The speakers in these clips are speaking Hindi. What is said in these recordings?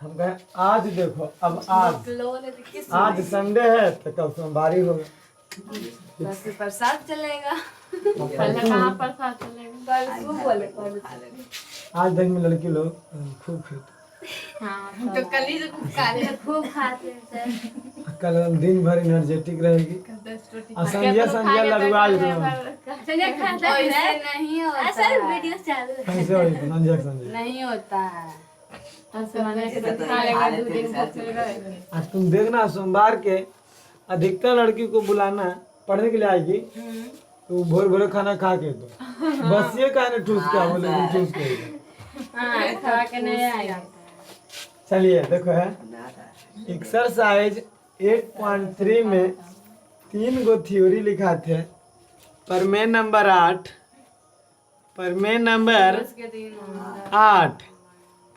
हम कहे आज देखो, अब आज संडे है तो कल सोमवारी होगा, बस प्रसाद चलेगा। कहाँ प्रसाद चलेगा? आज देख में लड़की लोग खूब खाते, हाँ तो कल ही तो काले खूब खाते हैं। कल दिन भर एनर्जेटिक रहेगी। संजय संजय लड़वाल ऐसे नहीं होता सर वीडियो चालू है। संजय संजय नहीं होता है। आज तुम देखना सोमवार के अधिकतर लड़की को बुलाना पढ़ने के लिए आएगी तो भोर भोर खाना खा के तो बस ये कहने ठूस क्या बोले ठूस के खा के नहीं आएगा। चलिए देखो है एक्सरसाइज 8.3 में 3 गो थ्योरी लिखा थे। प्रमेय नंबर 8, प्रमेय नंबर 8,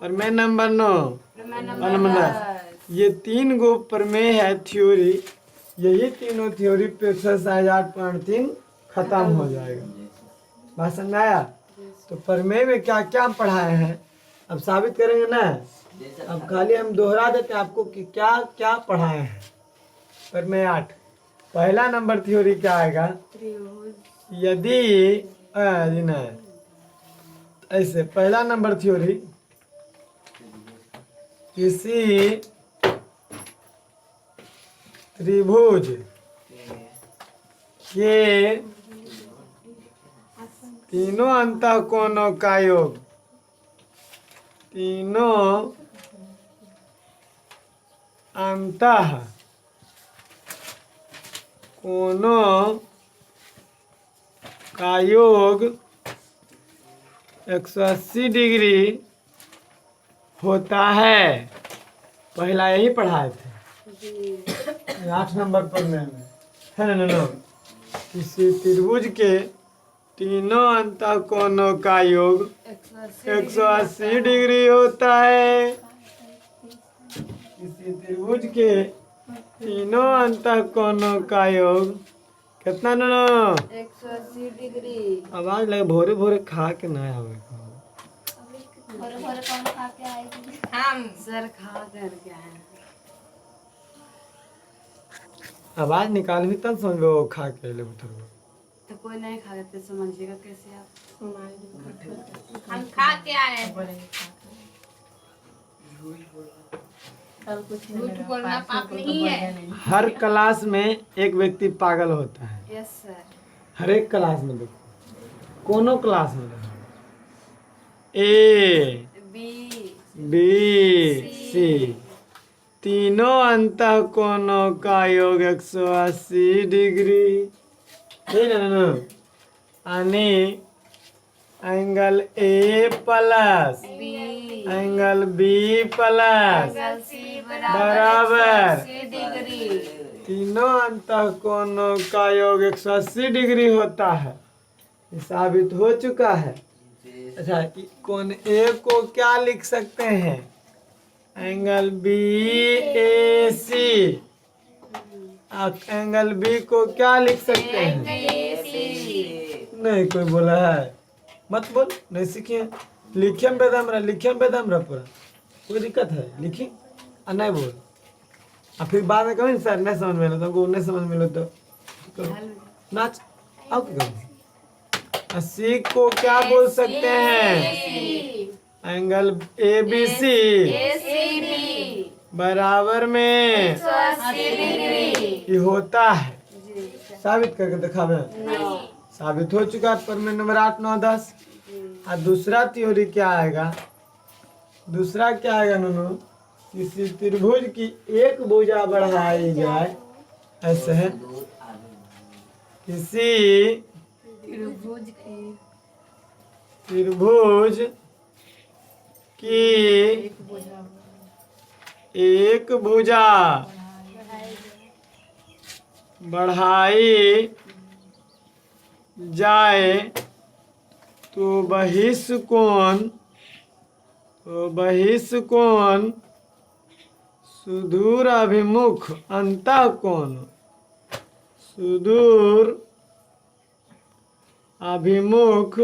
प्रमेय नंबर 9, ये 3 गो प्रमेय है थ्योरी। यही तीनों थ्योरी पे एक्सरसाइज 8.3 खत्म हो जाएगा। बात समझ आया? तो प्रमेय में क्या क्या पढ़ाए हैं अब साबित करेंगे ना। अब खाली हम दोहरा देते हैं आपको कि क्या क्या पढ़ाए हैं। प्रमेय 8 पहला नंबर थ्योरी क्या आएगा? यदि नहीं ऐसे पहला नंबर थ्योरी किसी त्रिभुज के तीनों अंतःकोणों का योग, तीनों अंतः कोणों का योग 180 डिग्री होता है। पहला यही पढ़ाए थे 8 नंबर प्रमेय में है ना। किसी त्रिभुज के तीनों अंतःकोणों का योग 180 डिग्री होता है। किसी त्रिभुज के तीनों अंतःकोणों का योग कितना ना 180 डिग्री। आवाज लगे भोरे भोरे खा के ना आवे। कौन खा के आएगी? हम सर खा कर के आए। आवाज निकाल भी तब समझ वो खा के ले उतर। तो कोई नहीं खा लेते समझिएगा कैसे आप। हम खा के आए हैं। झूठ बोलना पाप नहीं है। हर क्लास में एक व्यक्ति पागल होता है। Yes sir. हर एक क्लास में देखो, कोनो क्लास में देखो, ए बी सी तीनों अंतःकोणों का योग 180 डिग्री है ना। यानी angle A plus angle B plus बराबर तीनों अंतःकोणों का योग 180 डिग्री होता है। ये साबित हो चुका है। अच्छा कोण ए को क्या लिख सकते हैं? Angle B A C. Angle B को क्या लिख सकते हैं? नहीं कोई बोला है मत बोल, नहीं सीखिए। लिखे में बेदम रहा, लिखे में बेदम रहा पूरा, कोई दिक्कत है लिखी और नहीं बोल। और फिर बाद में कभी सर नहीं समझ में तुमको नहीं समझ में तो नाच आओ क्या करो। सी को क्या बोल सकते हैं? एंगल ए बी सी बराबर में ये होता है। साबित करके दिखावे। साबित हो चुका है प्रमेय नंबर 8, 9, 10। और दूसरा थ्योरी क्या आएगा? दूसरा क्या आएगा नोनो? किसी त्रिभुज की एक भुजा बढ़ाई जाए, ऐसे है किसी त्रिभुज की एक भुजा बढ़ाई जाए तो बहिष्कोण सुदूर अभिमुख अंतःकोण सुदूर अभिमुख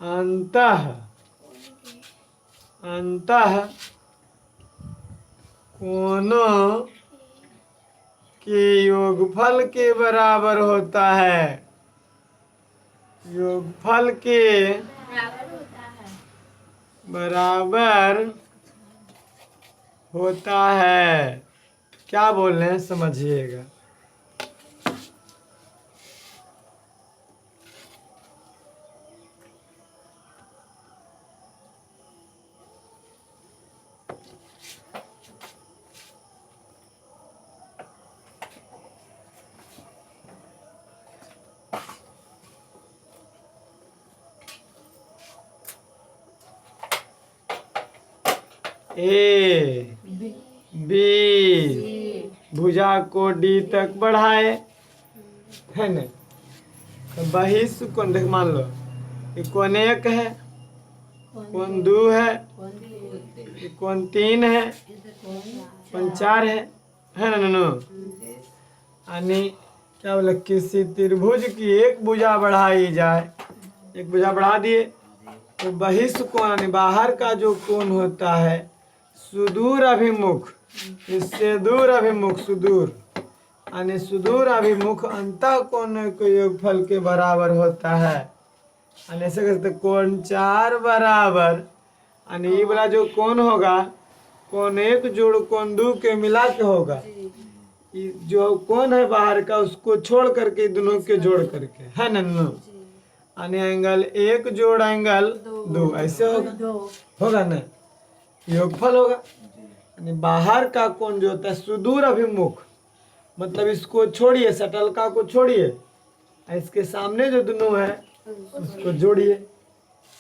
अंतः अंतः कोनों के योगफल के बराबर होता है। योगफल के बराबर होता है। बराबर होता है। क्या बोल रहे हैं समझिएगा। ए बी भुजा को डी तक बढ़ाए, है न। तो बहिष्ठ कोण देख मान लो ये कोण एक है, कोण दो है, ये कोण तीन है, कोण चार है ना नो। यानी क्या बोला, किसी त्रिभुज की एक भुजा बढ़ाई जाए, एक भुजा बढ़ा दिए तो बहिष्ठ कोण यानी बाहर का जो कोण होता है सुदूर अभिमुख, इससे दूर अभिमुख सुदूर यानी सुदूर अभिमुख अंतः कोण के योगफल के बराबर होता है। यानी ऐसे कहते कोण चार बराबर यानी ये वाला जो कोण होगा कोण एक जोड़ कोण दो के मिला के होगा। ये जो कोण है बाहर का उसको छोड़ करके दोनों के जोड़ करके, है ना नो। यानी एंगल एक जोड़ एंगल दो ऐसे होगा ना, योगफल होगा। यानी बाहर का कोण जो होता है सुदूर अभिमुख, मतलब इसको छोड़िए, सटलका को छोड़िए, इसके सामने जो दोनों है उसको जोड़िए।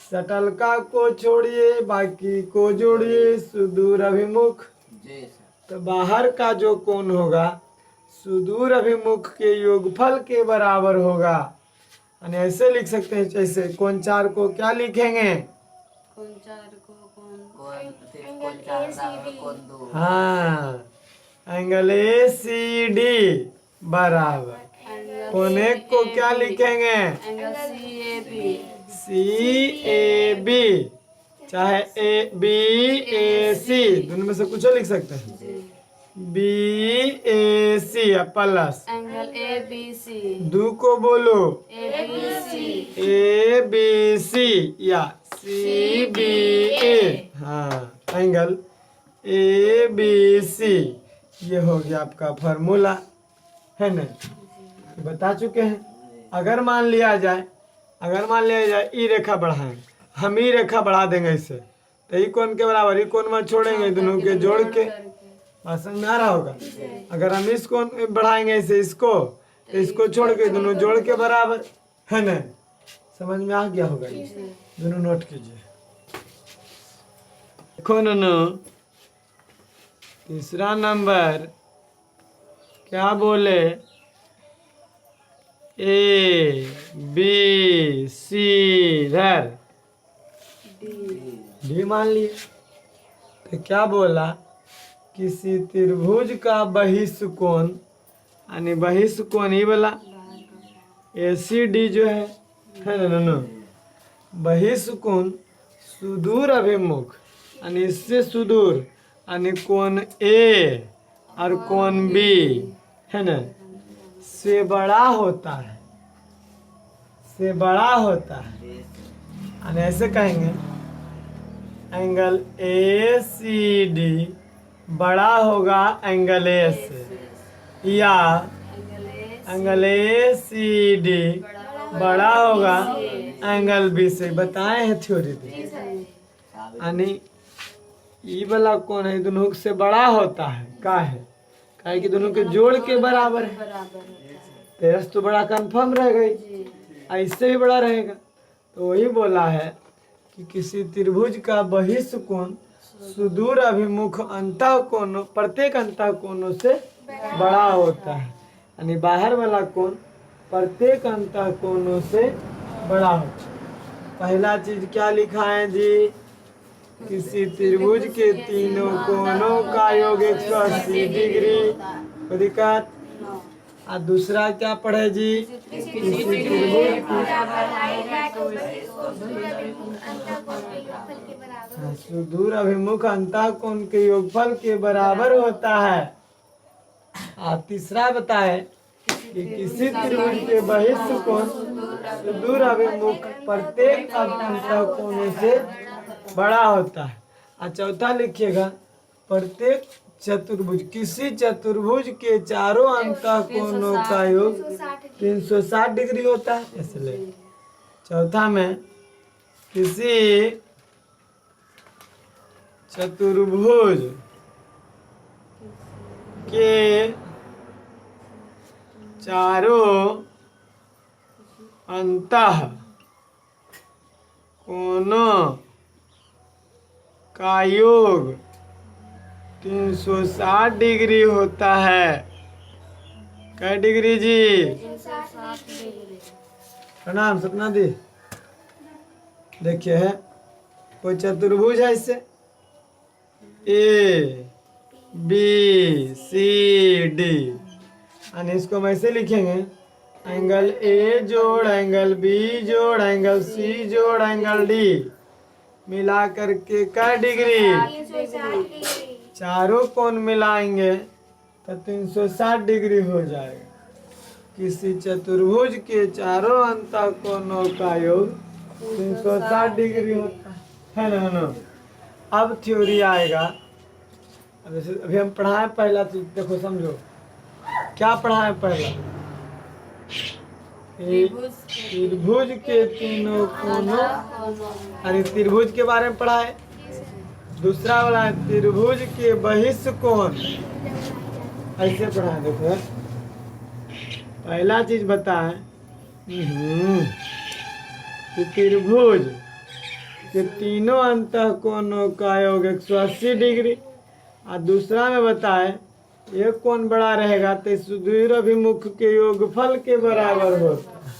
सटलका को छोड़िए बाकी को जोड़िए, सुदूर अभिमुख। तो बाहर का जो कोण होगा सुदूर अभिमुख के योगफल के बराबर होगा। यानी ऐसे लिख सकते हैं, जैसे कोण चार को क्या लिखेंगे, कोण चार को कोण हाँ एंगल ए सी डी बराबर। कोण एक को क्या लिखेंगे, angle C A B. C A B, चाहे ए बी ए सी दोनों में से कुछ लिख सकते हैं। B A C plus angle A B C. दो को बोलो ए बी सी। ए बी सी या सी बी ए, हाँ एंगल ए बी सी। ये हो गया आपका फॉर्मूला, है ना, बता चुके हैं। अगर मान लिया जाए ई रेखा बढ़ाएं, हम ई रेखा बढ़ा देंगे इससे, तो ई कोण के बराबर ई कोण में छोड़ेंगे दोनों के जोड़ के। बात समझ में आ रहा होगा। अगर हम इस कोण बढ़ाएंगे इसे, इसको तो इसको छोड़ के दोनों जोड़ के बराबर, है ना। समझ में आ गया होगा, दोनों नोट कीजिए। देखो नोनो, तीसरा नंबर क्या बोले, ए बी सी इधर डी मान लिए। तो क्या बोला, किसी त्रिभुज का बहिष्ठ कोण यानी बहिष्ठ कोण ही बोला ए सी डी जो है ना नो। बहिष्ठ कोण सुदूर अभिमुख यानी इससे सुदूर यानी कोण ए और कोण बी, है ना, से बड़ा होता है, से बड़ा होता है। यानी ऐसे कहेंगे एंगल ए सी डी बड़ा होगा एंगल ए से, या एंगल ए सी डी बड़ा होगा एंगल बी से। बताए हैं थ्योरी में। यानी ई वाला कोण है दोनों से बड़ा होता है, का है कि दोनों के जोड़ के बराबर है। तेरस तो बड़ा कंफर्म रह गई, इससे भी बड़ा रहेगा। तो वही बोला है कि किसी त्रिभुज का बहिष्ठ कोण सुदूर अभिमुख अंतः कोणों, प्रत्येक अंतः कोणों से बड़ा होता है। यानी बाहर वाला कोण प्रत्येक अंतः कोणों से बड़ा होता है। पहला चीज क्या लिखा है जी, किसी त्रिभुज के तीनों कोणों का योग 180 डिग्री। कोई दिक्कत, और दूसरा क्या पढ़े जी? किसी त्रिभुज सुदूर अभिमुख अंतःकोण के योगफल के बराबर होता है। और तीसरा बताए कि किसी त्रिभुज के बहिष्ठ कोण सुदूर अभिमुख प्रत्येक अंतःकोण से बड़ा होता है। और चौथा लिखिएगा प्रत्येक चतुर्भुज, किसी चतुर्भुज के चारों अंतःकोणों का योग 360 डिग्री होता है। इसलिए चौथा में किसी चतुर्भुज के चारों अंतः कोणों का योग 360 डिग्री होता है। कै डिग्री जी? प्रणाम सपना दी। देखिए है कोई चतुर्भुज है, इससे ए बी सी डी, और इसको हम ऐसे लिखेंगे एंगल ए जोड़ एंगल बी जोड़ एंगल सी जोड़ एंगल डी मिला करके कै डिग्री? चारों कोण मिलाएंगे तो 360 डिग्री हो जाएगा। किसी चतुर्भुज के चारों अंतःकोणों का योग 360 डिग्री होता है ना। अब थ्योरी आएगा। अब जैसे अभी हम पढ़ाएं पहला चीज, देखो समझो क्या पढ़ाएं पहला? त्रिभुज के तीनों कोणों, अरे त्रिभुज के बारे में पढ़ाए। दूसरा वाला है त्रिभुज के बहिष्ठ कोण, ऐसे पढ़ाए। देखो पहला चीज बताएं कि त्रिभुज के तीनों अंतःकोणों का योग 180 डिग्री। और दूसरा में बताए एक कोण बड़ा रहेगा तो सुदूर अभिमुख के योगफल के बराबर होता है।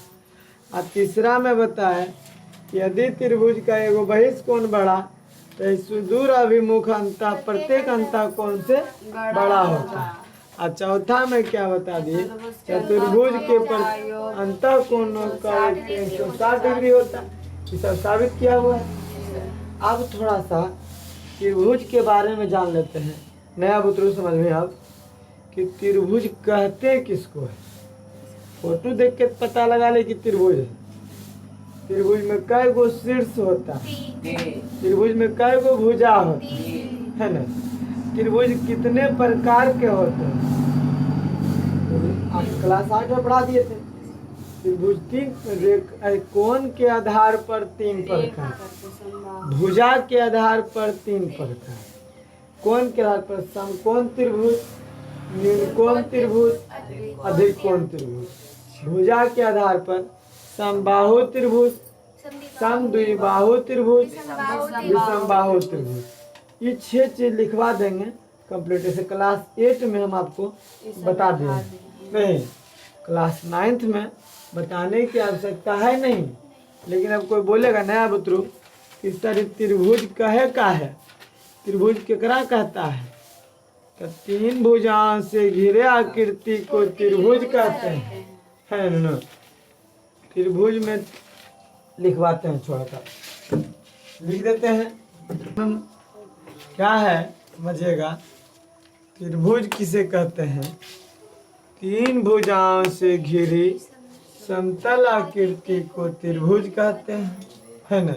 और तीसरा में बताए यदि त्रिभुज का एगो बहिष्ठ कोण बड़ा तो सुदूर अभिमुख प्रत्येक अंतःकोण से बड़ा होता है। और चौथा में क्या बता दिए? चतुर्भुज के अंतःकोणों का 160 डिग्री होता है। ये सब साबित किया हुआ है। अब थोड़ा सा त्रिभुज के बारे में जान लेते हैं। नया बुतरू समझ में अब कि त्रिभुज कहते किसको है। फोटो देख के पता लगा ले कि त्रिभुज है। त्रिभुज में कई गो शीर्ष होता है, त्रिभुज में कई गो भुजा होती है ना। त्रिभुज कितने प्रकार के होते हैं? आप क्लास 8 में पढ़ा दिए थे। त्रिभुज कोण के आधार पर 3 प्रकार, भुजा के आधार पर 3 प्रकार, कोण के आधार पर समकोण त्रिभुज, न्यूनकोण त्रिभुज, अधिक कोण त्रिभुज। भुजा के आधार पर समबाहु त्रिभुज, समद्विबाहु त्रिभुज, विषमबाहु त्रिभुज। ये 6 चीज लिखवा देंगे कंप्लीट। ऐसे क्लास 8 में हम आपको बता देंगे। नहीं, क्लास 9th में बताने की आवश्यकता है नहीं। लेकिन अब कोई बोलेगा नया बुतरू इस तरह त्रिभुज कहे का है, त्रिभुज केकरा कहता है? तो 3 भुजाओं से घिरे आकृति को त्रिभुज कहते हैं, है ना। त्रिभुज में लिखवाते हैं, छोटा सा लिख देते हैं। क्या है समझिएगा, त्रिभुज किसे कहते हैं? 3 भुजाओं से घिरी समतल आकृति को त्रिभुज कहते हैं, है ना।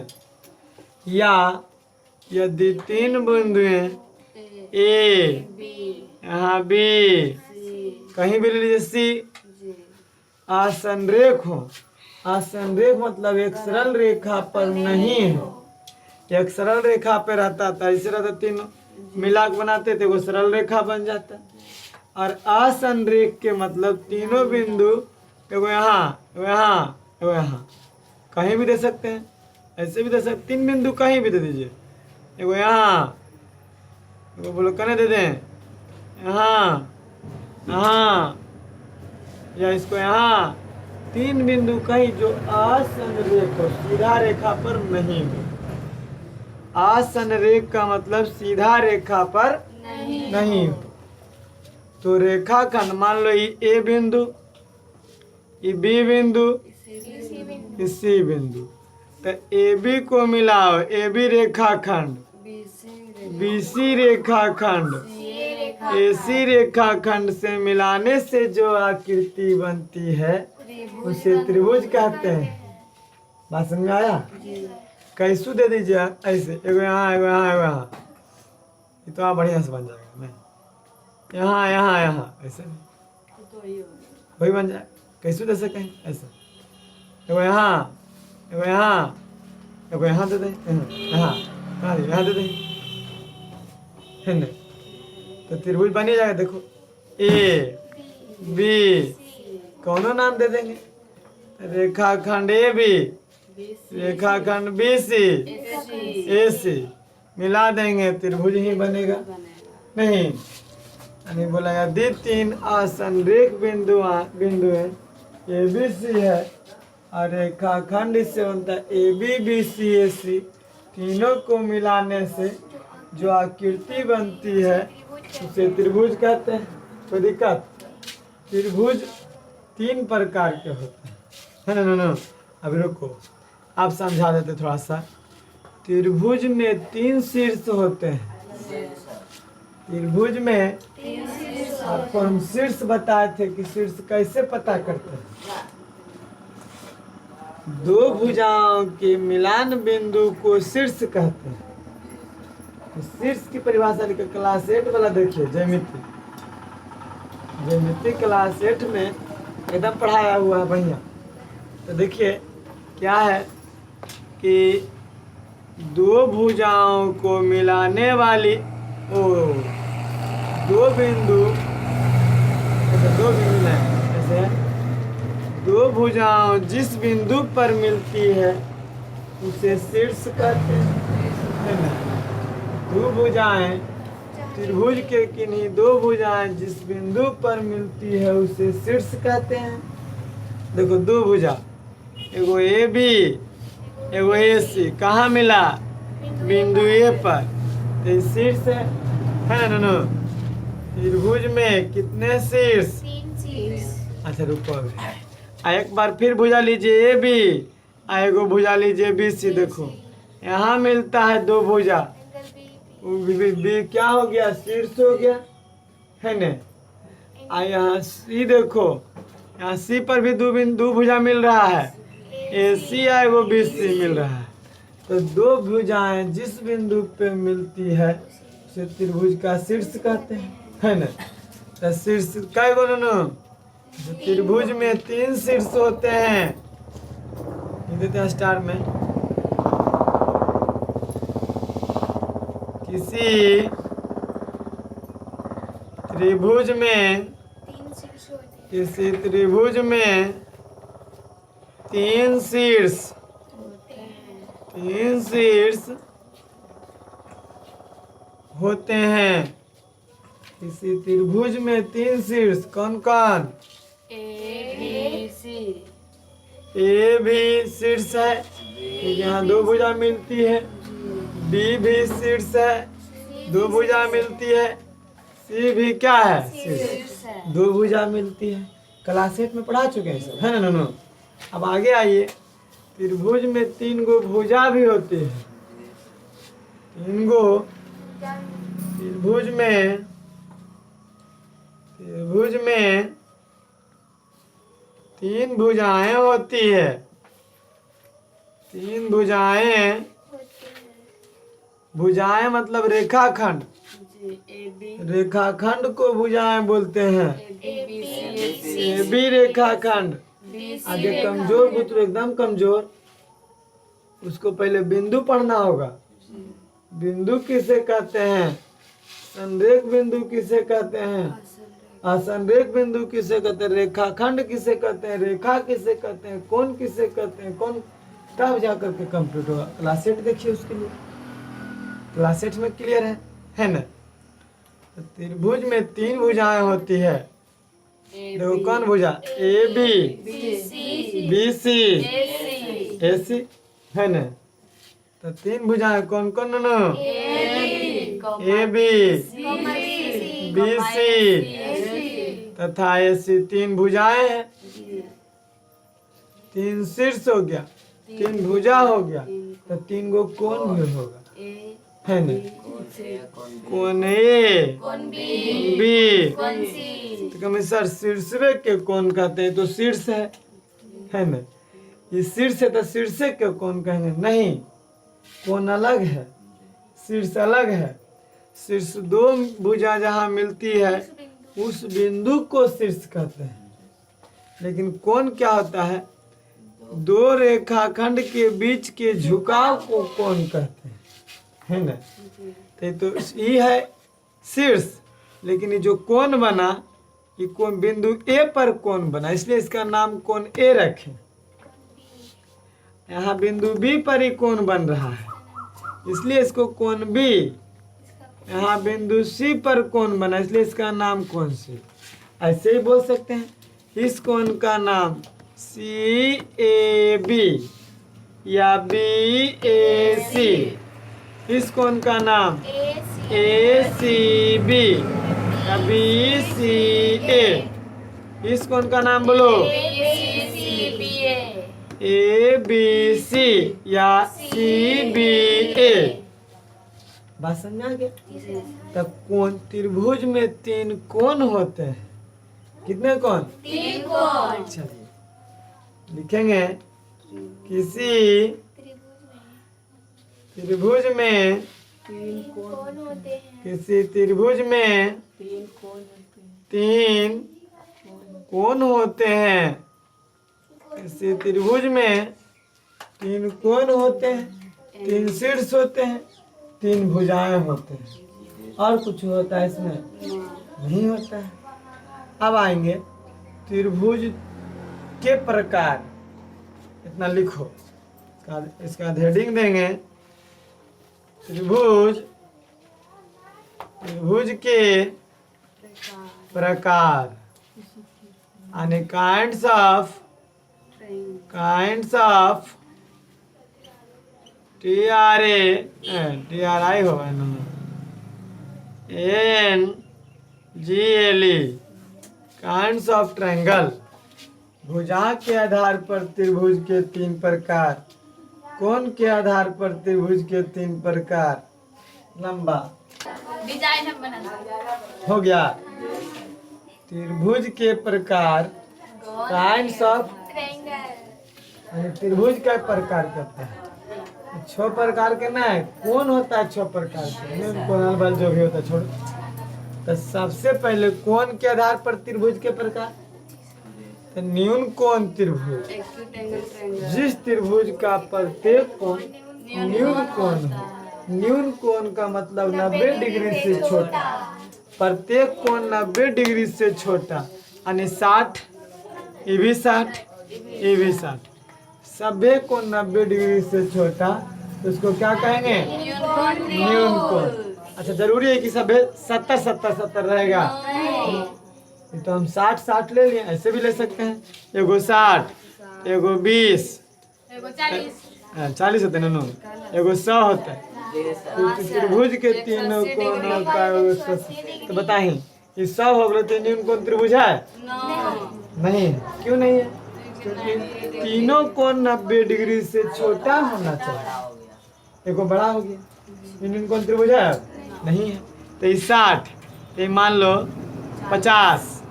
या यदि 3 बिंदुएं ए, यहाँ बी, कहीं भी ले लीजिए सी, आसनरेख हो। आसनरेख मतलब एक सरल रेखा पर नहीं हो। एक सरल रेखा पे रहता था, इसे रहता 3 मिला के बनाते थे, वो सरल रेखा बन जाता। और असंरेख के मतलब तीनों बिंदु एगो यहाँ, एगो यहाँ, एगो यहाँ, कहीं भी दे सकते हैं। ऐसे भी दे सकते, 3 बिंदु कहीं भी दे दीजिए। एगो यहाँ, एगो बोलो कने दे दें, यहाँ, यहाँ, या इसको यहाँ। 3 बिंदु कहीं जो असंरेख हो, सीधा रेखा पर नहीं हो। असंरेख का मतलब सीधा रेखा पर नहीं हो। तो रेखा खंड मान लो ये ए बिंदु ई बी बिंदु, ई सी बिंदु। तो ए बी को मिलाओ, ए बी रेखाखंड, बी सी रेखाखंड, ए सी रेखाखंड से मिलाने से जो आकृति बनती है उसे त्रिभुज कहते हैं। बात समझ में आया? कैसू दे दीजिए ऐसे, एगो यहाँ एगो यहाँ एगो यहाँ, ये तो आप बढ़िया से बन जाएगा। नहीं यहाँ यहाँ यहाँ ऐसे वही बन जाए। कैसू दे सकें ऐसे, एगो यहाँ एगो यहाँ एगो यहाँ दे दें, यहाँ यहाँ दे दें, है ना? तो त्रिभुज बन ही जाएगा। देखो ए बी कौनो नाम दे देंगे, रेखाखंड ए बी, रेखाखंड बी सी, ए सी मिला देंगे त्रिभुज ही बनेगा। नहीं यानी बोला यदि तीन असंरेख बिंदु है, ए बी सी है और रेखाखंड इससे बनता है ए बी बी सी ए सी, तीनों को मिलाने से जो आकृति बनती है उसे त्रिभुज कहते हैं। कोई दिक्कत? त्रिभुज तीन प्रकार के होते हैं, है ना? अभी रुको, आप समझा देते थोड़ा सा। त्रिभुज में तीन शीर्ष होते हैं। त्रिभुज में आपको हम शीर्ष बताए थे कि शीर्ष कैसे पता करते हैं। दो भुजाओं के मिलान बिंदु को शीर्ष कहते हैं। शीर्ष की परिभाषा लिखा क्लास 8 वाला देखिए, ज्यामिति क्लास 8 में एकदम पढ़ाया हुआ है भैया। तो देखिए क्या है कि दो भुजाओं को मिलाने वाली दो बिंदु ऐसे दो भुजाओं जिस बिंदु पर मिलती है उसे शीर्ष कहते हैं ना? दो भुजाएं त्रिभुज के किन्हीं दो भुजाएं जिस बिंदु पर मिलती है उसे शीर्ष कहते हैं। देखो दो भुजा, एगो ए बी एगो ए सी, कहाँ मिला? बिंदु ए पर, तो शीर्ष है ना? त्रिभुज में कितने शीर्ष? अच्छा रुको, एक बार फिर भुजा लीजिए ए बी, एगो भुजा लीजिए बी सी। देखो यहाँ मिलता है दो भुजा, बी क्या हो गया? शीर्ष हो गया, है ना? यहाँ सी देखो, यहाँ सी पर भी दो भुजा मिल रहा है, ए सी है वो बी सी मिल रहा है। तो दो भुजाएं जिस बिंदु पे मिलती है उसे त्रिभुज का शीर्ष कहते हैं, है ना? तो शीर्ष क्या बोलो? त्रिभुज में तीन शीर्ष होते हैं। देते हैं स्टार में। किसी त्रिभुज में तीन शीर्ष होते हैं। किसी त्रिभुज में तीन शीर्ष कौन कौन? ए भी शीर्ष है क्योंकि यहाँ दो भुजा मिलती है, बी भी शीर्ष है, दो भुजा मिलती है, सी भी क्या है? शीर्ष, दो भुजा मिलती है। क्लास 8 में पढ़ा चुके हैं सब, है ना? नो अब आगे आइए। त्रिभुज में तीन गो भुजा भी होती है। तीन गो त्रिभुज में तीन भुजाएं होती है। तीन भुजाएं मतलब रेखाखंड। रेखाखंड को भुजाएं बोलते हैं। ए बी रेखाखंड। आगे कमजोर पुत्र एकदम कमजोर, उसको पहले बिंदु पढ़ना होगा। बिंदु किसे कहते हैं? संरेख बिंदु किसे कहते हैं? असंरेख बिंदु किसे कहते हैं? रेखाखंड किसे कहते हैं? रेखा किसे कहते हैं? कौन किसे कहते हैं? कौन तब जाकर के कंप्लीट होगा। क्लास 8 देखिए, उसके लिए क्लास 8 में क्लियर है ना? तो त्रिभुज में तीन भुजाएं होती है। देखो कौन भुजा? ए बी सी ए सी, है ना? तो तीन भुजाएं कौन कौन? नो ए बी सी तथा ए सी, तीन भुजाएं हैं। 3 शीर्ष हो गया, 3 भुजा हो गया, तो 3 गो कोण भी होगा, ए है ना? से कोण ए, कौन बी बी, कौन सी तो कमें सर शीर्षवे के कोण कहते हैं, तो शीर्ष है ना? ये शीर्ष है तो शीर्षे के कोण कहेंगे? नहीं, कोण अलग है, शीर्ष अलग है। शीर्ष 2 भुजा जहाँ मिलती है उस बिंदु को शीर्ष कहते हैं। लेकिन कोण क्या होता है? 2 रेखाखंड के बीच के झुकाव को कोण कहते हैं, है ना? तो ये है शीर्ष। लेकिन ये जो कोण बना, ये कोण बिंदु ए पर कोण बना, इसलिए इसका नाम कोण ए रखें। यहाँ बिंदु बी पर ही कोण बन रहा है, इसलिए इसको कोण बी। यहाँ बिंदु सी पर कोण बना, इसलिए इसका नाम कोण सी। ऐसे ही बोल सकते हैं, इस कोण का नाम सी ए बी या बी ए सी। इस कोण का नाम ए सी बी या बी सी ए। इस कोण का नाम बोलो ए बी सी या सी बी ए। बात समझ आ गया? तब कोण त्रिभुज में 3 कोण होते हैं। कितने कोण? 3 कौन चलिए लिखेंगे, किसी त्रिभुज में, कौन होते हैं किसी त्रिभुज में 3 कोण होते हैं। किसी त्रिभुज में 3 कोण होते हैं, 3 शीर्ष होते हैं, 3 भुजाएं होते हैं। और कुछ होता है इसमें? नहीं होता है। अब आएंगे त्रिभुज के प्रकार। इतना लिखो, इसका हेडिंग देंगे त्रिभुज, त्रिभुज के प्रकार, यानी काइंड्स ऑफ TRI होगा ना, NGLE, काइंड्स ऑफ ट्रायंगल। भुजा के आधार पर त्रिभुज के 3 प्रकार, कोण के आधार पर त्रिभुज के 3 प्रकार। लंबा डिजाइन हम बनाना हो गया। त्रिभुज के प्रकार, काइंड्स ऑफ, ट्रायंगल त्रिभुज का प्रकार कहता है। 6 प्रकार के ना है, कौन होता है 6 प्रकार के? कोणल बल जो भी होता है, छोड़ो। तो सबसे पहले कोण के आधार पर त्रिभुज के प्रकार, तो न्यून कोण त्रिभुज, एक्यूट एंगल ट्रायंगल। जिस त्रिभुज का प्रत्येक कोण न्यून कोण हो। न्यून कोण का मतलब 90 डिग्री से छोटा, प्रत्येक कोण 90 डिग्री से छोटा, यानी 60, ये भी 60, ये भी 60, सभी कोण 90 डिग्री से छोटा, तो उसको क्या कहेंगे? न्यून कोण। अच्छा, जरूरी है कि सभी 70 70 70 रहेगा? तो हम 60 60 ले लिए, ऐसे भी ले सकते हैं। एगो 60, एगो 20, 40 होते हैं ना, एगो 100 होता है। त्रिभुज के 3 कोणों का, तो बताएं ये 100 हो गए तो न्यून कोण त्रिभुज है? नहीं। क्यों नहीं है? क्योंकि तीनों कोण 90 डिग्री से छोटा होना चाहिए। एगो बड़ा हो गया, न्यून कोण त्रिभुज है? नहीं है। तो ये 60, ये मान लो 50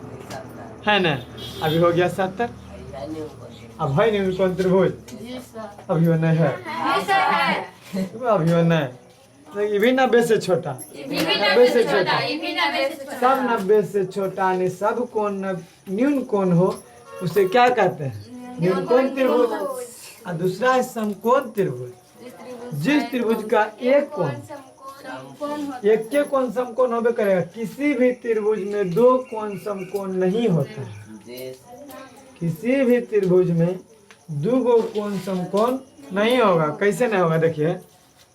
है ना, अभी हो गया 70। अब है न्यून कोण त्रिभुज? अभी वो नहीं है, अभी वो नहीं। तो ये भी 90 से छोटा, 90 से छोटा, सब 90 से छोटा, यानी सब कोण न्यून कोण हो, उसे क्या कहते हैं? न्यून कोण त्रिभुज। और दूसरा है समकोण त्रिभुज, जिस त्रिभुज का एक कोण, एक के कोण समकोण होबे करेगा। किसी भी त्रिभुज में 2 कोण समकोण नहीं होता है। किसी भी त्रिभुज में 2 गो कोण समकोण नहीं होगा। कैसे नहीं होगा? देखिए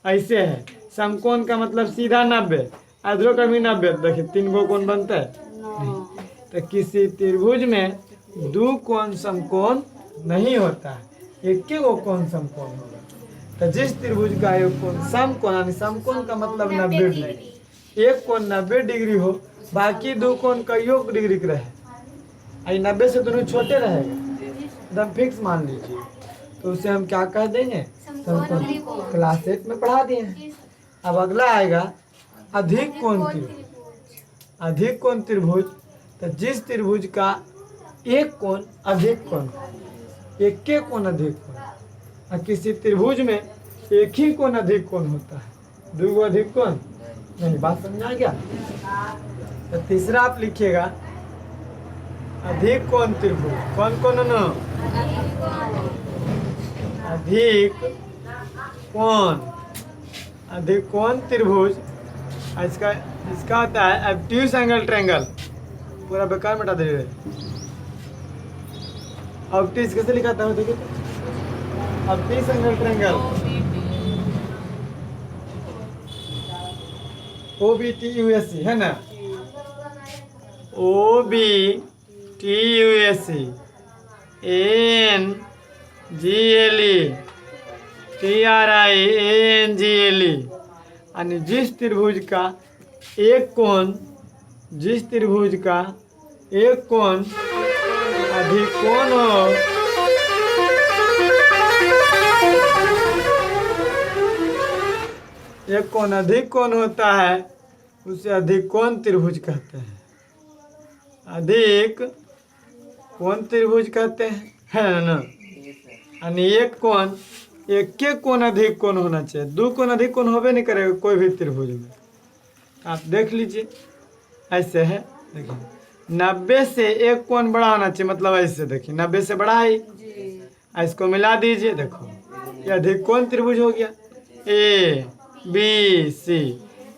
ऐसे है, समकोण का मतलब सीधा 90, अधरो का भी 90। देखिए 3 गो कोण बनता है नहीं। तो किसी त्रिभुज में 2 कोण समकोण नहीं होता है, एक के गो कोण समकोण होगा। तो जिस त्रिभुज का एक कोण समकोण, यानी समकोण का मतलब 90 डिग्री, एक कोण 90 डिग्री हो, बाकी 2 कोण का योग डिग्री के रहे, 90 से दोनों छोटे रहेगा, एकदम फिक्स मान लीजिए। तो उसे हम क्या कह देंगे? समकोण त्रिभुज। क्लास 8 में पढ़ा दिए हैं। अब अगला आएगा अधिक कोण त्रिभुज। अधिक कोण त्रिभुज, तो जिस त्रिभुज का एक कोण अधिक कोण हो, एक के कोण अधिक कोण, और किसी त्रिभुज में एक ही कोण अधिक कोण होता है, दो अधिक कोण नहीं। बात समझा गया? तो तीसरा आप लिखिएगा अधिक कोण त्रिभुज। कौन कौन न? अधिक कोण, अधिक कोण त्रिभुज। इसका इसका होता है ऑब्ट्यूज एंगल ट्रायंगल। पूरा बेकार मिटा दीजिए। ऑब्ट्यूज कैसे लिखा था देखिए तो, ऑब्ट्यूज एंगल ट्रायंगल, OBTUSC है ना, OBTUSC ANGLE TRIANGLE। यानी जिस त्रिभुज का एक कोण, जिस त्रिभुज का एक कोण अधिक कोण हो, एक कोण अधिक कोण होता है उसे अधिक कोण त्रिभुज कहते हैं। अधिक कोण त्रिभुज कहते हैं, है ना। यानी एक कोण, एक के कोण अधिक कोण होना चाहिए, दो कोण अधिक कोण होबे नहीं करेगा कोई भी त्रिभुज में। आप देख लीजिए ऐसे है, देखिए 90 से एक कोण बड़ा होना चाहिए, मतलब ऐसे देखिए 90 से बड़ा है, इसको मिला दीजिए, देखो ये अधिक कोण त्रिभुज हो गया। ABC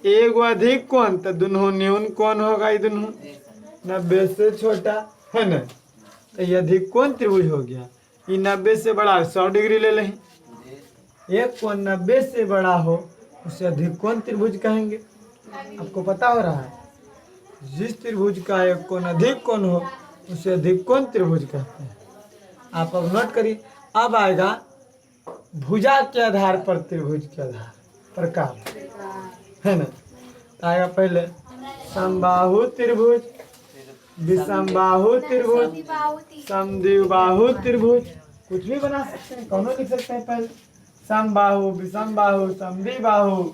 एक अधिक कोण, तो दोनों न्यून कोण होगा, ये दोनों 90 से छोटा है ना, तो ये अधिक कोण त्रिभुज हो गया। ये 90 से बड़ा 100 डिग्री ले लें, एक कोण 90 से बड़ा हो उसे अधिक कोण त्रिभुज कहेंगे। आपको पता हो रहा है, जिस त्रिभुज का एक कोण अधिक कोण हो उसे अधिक कोण त्रिभुज कहते हैं। आप अब नोट करिए। अब आएगा भुजा के आधार पर त्रिभुज के आधार प्रकार, है ना। तो आएगा पहले समबाहु त्रिभुज, विषमबाहु त्रिभुज, समद्विबाहु त्रिभुज, कुछ भी बना सकते हैं, कौनो लिख सकते हैं। पहले समबाहु, विषमबाहु, समद्विबाहु।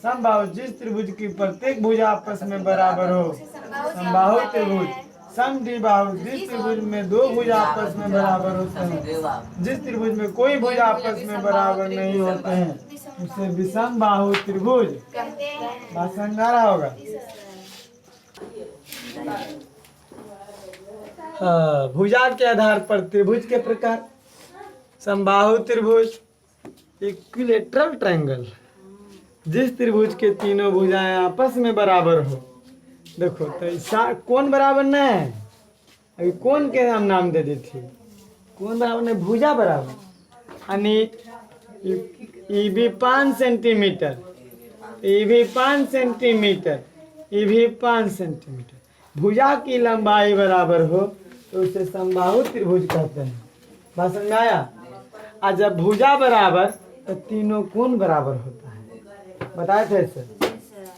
समबाहु जिस त्रिभुज की प्रत्येक भुजा आपस में बराबर हो, समबाहु त्रिभुज। समद्विबाहु जिस त्रिभुज में दो भुजा आपस में बराबर होते हैं, जिस त्रिभुज में कोई भुजा आपस में बराबर नहीं होते हैं उसे विषमबाहु त्रिभुज। बात समझ आ रहा होगा? भुजा के आधार पर त्रिभुज के प्रकार। समबाहु त्रिभुज इक्विलेटरल ट्रायंगल, जिस त्रिभुज के तीनों भुजाएं आपस में बराबर हो। देखो तो कौन बराबर नहीं है, अभी कौन के हम नाम दे देते, कौन बराबर नहीं, भुजा बराबर। यानी ये भी 5 सेंटीमीटर, ये भी 5 सेंटीमीटर, ये भी 5 सेंटीमीटर। भुजा की लंबाई बराबर हो तो उसे समबाहु त्रिभुज कहते हैं। बात समझ में आया? और जब भुजा बराबर तो तीनों कोण बराबर होता है। बताए थे सर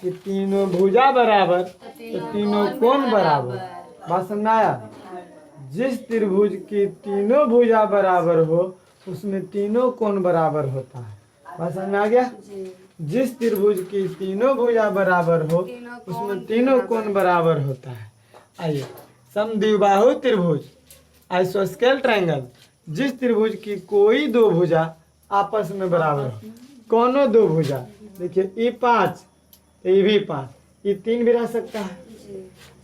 कि तीनों भुजा बराबर तो तीनों कोण बराबर। बात समझ में आया? जिस त्रिभुज की तीनों भुजा बराबर हो उसमें तीनों कोण बराबर होता है। बात समझ में आ गया? जिस त्रिभुज की तीनों भुजा बराबर हो उसमें तीनों कोण बराबर होता है। आइए समद्विबाहु त्रिभुज, आइसोस्केल ट्रायंगल, जिस त्रिभुज की कोई दो भुजा आपस में बराबर हो। कोनो दो भुजा, देखिए ये 5 तो ये भी 5, ये 3 भी रह सकता है।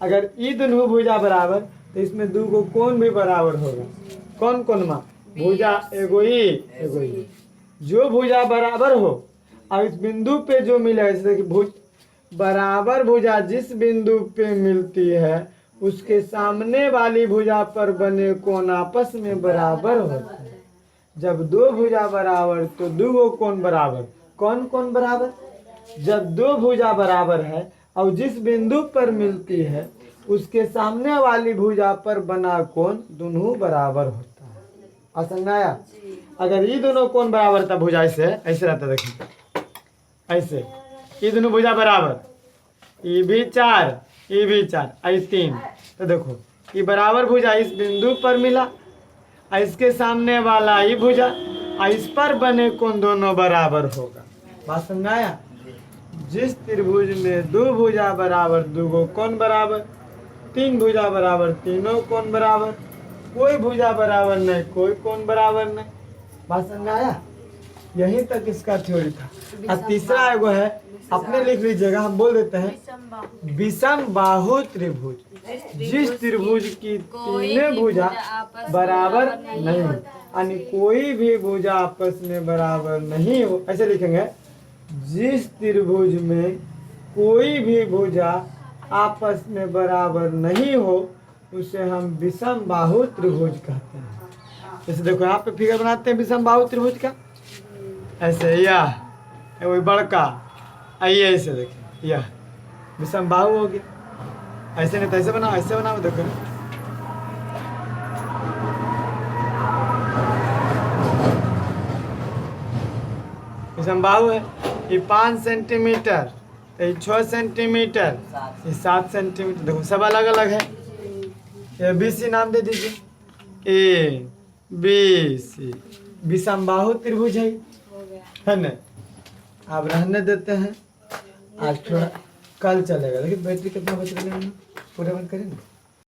अगर ये दोनों भुजा बराबर तो इसमें दो को कोण भी बराबर होगा। कौन कौन मा? भुजा एगो ही। जो भुजा बराबर हो और इस बिंदु पे जो मिले, जैसे कि भुज बराबर भुजा जिस बिंदु पे मिलती है उसके सामने वाली भुजा पर बने कोण आपस में बराबर होते हैं। जब दो भुजा बराबर तो दो कोण बराबर। कौन कोण बराबर? जब दो भुजा बराबर है और जिस बिंदु पर मिलती है उसके सामने वाली भुजा पर बना कोण दोनों बराबर होता है। समझ आया? अगर ये दोनों कोण बराबर था भुजा ऐसे रहता, देखिए ऐसे ये दोनों भुजा बराबर, ये भी 4, ये भी 4, ये 3, तो देखो ये बराबर भुजा इस बिंदु पर मिला और इसके सामने वाला ही भुजा और इस पर बने कोण दोनों बराबर होगा। बात समझ आया? जिस त्रिभुज में दो भुजा बराबर दुगो कोण बराबर, तीन भुजा बराबर तीनों कोण बराबर, कोई भुजा बराबर नहीं कोई कोण बराबर नहीं। बात समझ आया? यहीं तक इसका थ्योरी था। और तीसरा एगो है, अपने लिख लीजिएगा, हम बोल देते हैं विषम बाहु त्रिभुज। जिस त्रिभुज की तीनों भुजा बराबर नहीं हो, यानी कोई भी भुजा आपस में बराबर नहीं हो, ऐसे लिखेंगे जिस त्रिभुज में कोई भी भुजा आपस में बराबर नहीं हो उसे हम विषम बाहु त्रिभुज कहते हैं। जैसे देखो यहाँ पे फिगर बनाते हैं विषम बाहु त्रिभुज का, ऐसे यह वही बड़का आइए, ऐसे देखिए यह विषम बाहु हो गया। ऐसे नहीं तो ऐसे बनाओ, ऐसे बनाओ, देखो विषम बाहु है। ये 5 सेंटीमीटर, ये 6 सेंटीमीटर, ये 7 सेंटीमीटर, देखो सब अलग अलग है। ये BC नाम दे दीजिए, ABC विषम बाहु त्रिभुज है ना। अब रहने देते हैं, आज थोड़ा कल चलेगा। लेकिन बैटरी कितना बच रहा है, पूरे बंद करें ना।